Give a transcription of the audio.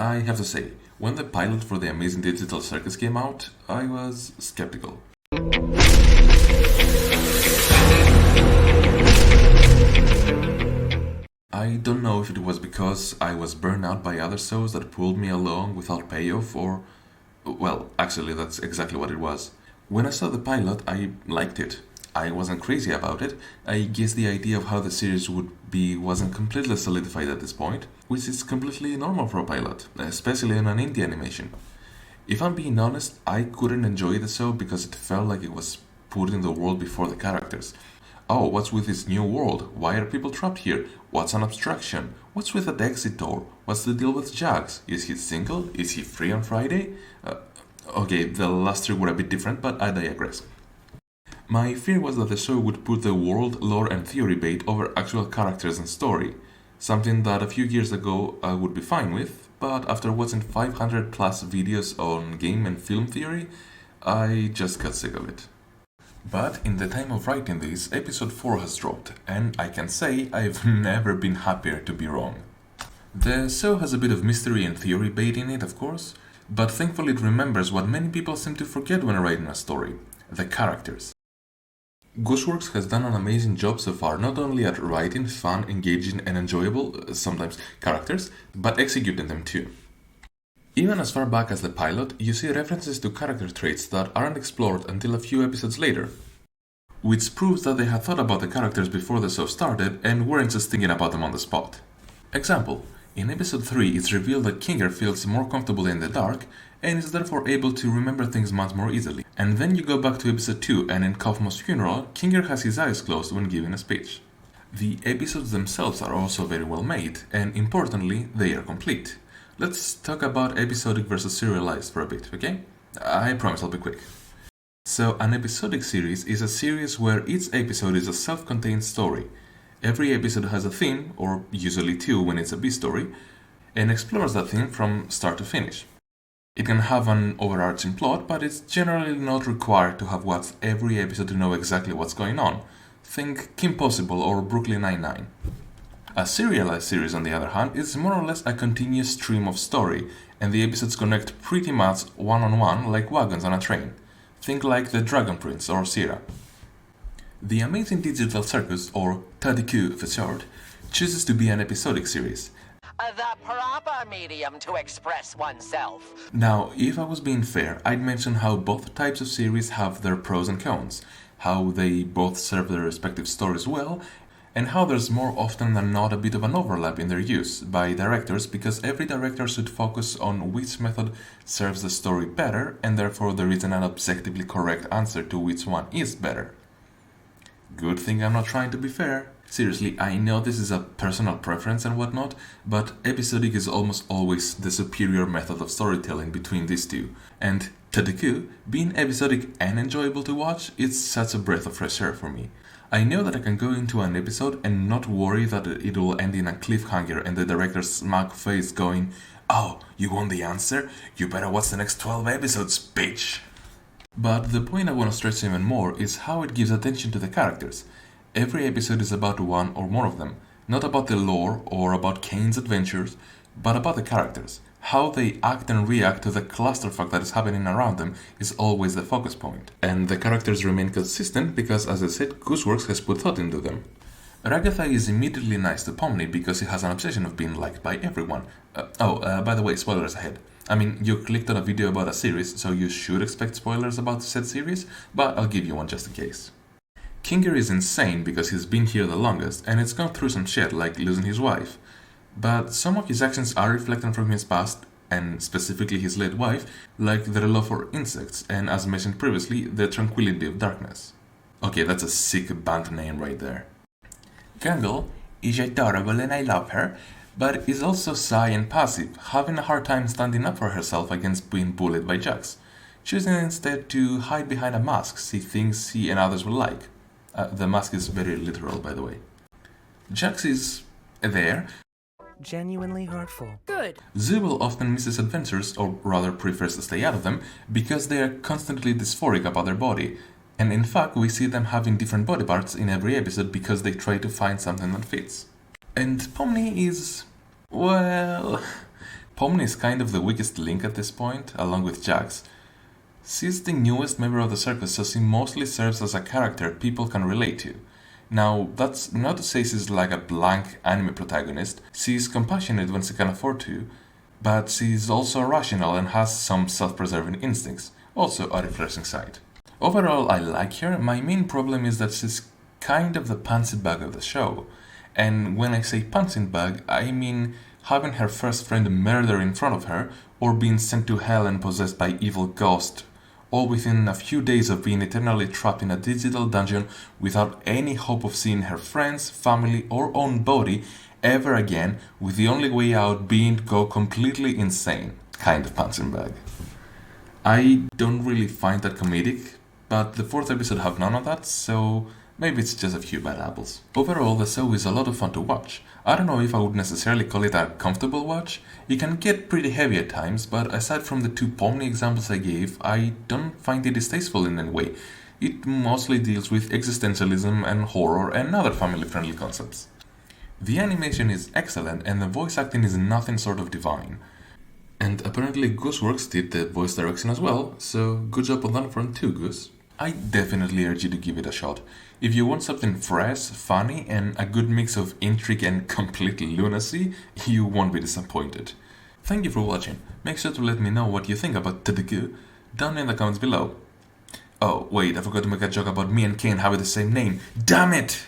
I have to say, when the pilot for the amazing digital circus came out, I was skeptical. I don't know if it was because I was burned out by other shows that pulled me along without payoff, or... Well, actually, that's exactly what it was. When I saw the pilot, I liked it. I wasn't crazy about it. I guess the idea of how the series would be wasn't completely solidified at this point, which is completely normal for a pilot, especially in an indie animation. If I'm being honest, I couldn't enjoy the show because it felt like it was putting the world before the characters. Oh, what's with this new world? Why are people trapped here? What's an abstraction? What's with that exit door? What's the deal with Jax? Is he single? Is he free on Friday? Okay, the last three were a bit different, but I digress. My fear was that the show would put the world, lore and theory bait over actual characters and story, something that a few years ago I would be fine with, but after watching 500 plus videos on game and film theory, I just got sick of it. But in the time of writing this, episode 4 has dropped, and I can say I've never been happier to be wrong. The show has a bit of mystery and theory bait in it, of course, but thankfully it remembers what many people seem to forget when writing a story: the characters. Gooseworks has done an amazing job so far, not only at writing fun, engaging and enjoyable, sometimes, characters, but executing them too. Even as far back as the pilot, you see references to character traits that aren't explored until a few episodes later, which proves that they had thought about the characters before the show started and weren't just thinking about them on the spot. Example, in episode 3 it's revealed that Kinger feels more comfortable in the dark and is therefore able to remember things much more easily. And then you go back to episode 2 and in Kaufman's funeral, Kinger has his eyes closed when giving a speech. The episodes themselves are also very well made, and importantly, they are complete. Let's talk about episodic versus serialized for a bit, okay? I promise I'll be quick. So, an episodic series is a series where each episode is a self-contained story. Every episode has a theme, or usually two when it's a B-story, and explores that theme from start to finish. It can have an overarching plot, but it's generally not required to have watched every episode to know exactly what's going on. Think Kim Possible or Brooklyn Nine-Nine. A serialized series, on the other hand, is more or less a continuous stream of story, and the episodes connect pretty much one-on-one like wagons on a train. Think like The Dragon Prince or Sierra. The Amazing Digital Circus, or TDQ for short, chooses to be an episodic series. The proper medium to express oneself. Now, if I was being fair, I'd mention how both types of series have their pros and cons, how they both serve their respective stories well, and how there's more often than not a bit of an overlap in their use by directors, because every director should focus on which method serves the story better, and therefore there isn't an objectively correct answer to which one is better. Good thing I'm not trying to be fair. Seriously, I know this is a personal preference and whatnot, but episodic is almost always the superior method of storytelling between these two, and TDQ, being episodic and enjoyable to watch, it's such a breath of fresh air for me. I know that I can go into an episode and not worry that it will end in a cliffhanger and the director's smug face going, "Oh, you want the answer? You better watch the next 12 episodes, bitch!" But the point I want to stress even more is how it gives attention to the characters. Every episode is about one or more of them, not about the lore or about Kane's adventures, but about the characters. How they act and react to the clusterfuck that is happening around them is always the focus point. And the characters remain consistent because, as I said, Gooseworks has put thought into them. Ragatha is immediately nice to Pomni because he has an obsession of being liked by everyone. By the way, spoilers ahead. I mean, you clicked on a video about a series, so you should expect spoilers about said series, but I'll give you one just in case. Kinger is insane because he's been here the longest, and it's gone through some shit like losing his wife. But some of his actions are reflected from his past, and specifically his late wife, like their love for insects, and as mentioned previously, the tranquility of darkness. Okay, that's a sick band name right there. Gangle is adorable and I love her, but is also shy and passive, having a hard time standing up for herself against being bullied by Jax, choosing instead to hide behind a mask she thinks he and others will like. The mask is very literal, by the way. Jax is there. Genuinely hurtful. Good. Zubel often misses adventures, or rather prefers to stay out of them, because they are constantly dysphoric about their body. And in fact, we see them having different body parts in every episode because they try to find something that fits. And Pomni is... well... Pomni is kind of the weakest link at this point, along with Jax. She's the newest member of the circus, so she mostly serves as a character people can relate to. Now, that's not to say she's like a blank anime protagonist. She's compassionate when she can afford to, but she's also rational and has some self-preserving instincts, also a refreshing side. Overall, I like her. My main problem is that she's kind of the punching bag of the show. And when I say punching bag, I mean having her first friend murdered in front of her, or being sent to hell and possessed by evil ghosts, all within a few days of being eternally trapped in a digital dungeon without any hope of seeing her friends, family, or own body ever again, with the only way out being to go completely insane. Kind of punching bag. I don't really find that comedic, but the fourth episode have none of that, so maybe it's just a few bad apples. Overall, the show is a lot of fun to watch. I don't know if I would necessarily call it a comfortable watch. It can get pretty heavy at times, but aside from the two Pomni examples I gave, I don't find it distasteful in any way. It mostly deals with existentialism and horror and other family-friendly concepts. The animation is excellent and the voice acting is nothing sort of divine. And apparently Gooseworks did the voice direction as well, so good job on that front too, Goose. I definitely urge you to give it a shot. If you want something fresh, funny, and a good mix of intrigue and complete lunacy, you won't be disappointed. Thank you for watching. Make sure to let me know what you think about Tadegu down in the comments below. Oh, wait, I forgot to make a joke about me and Kane having the same name. Damn it!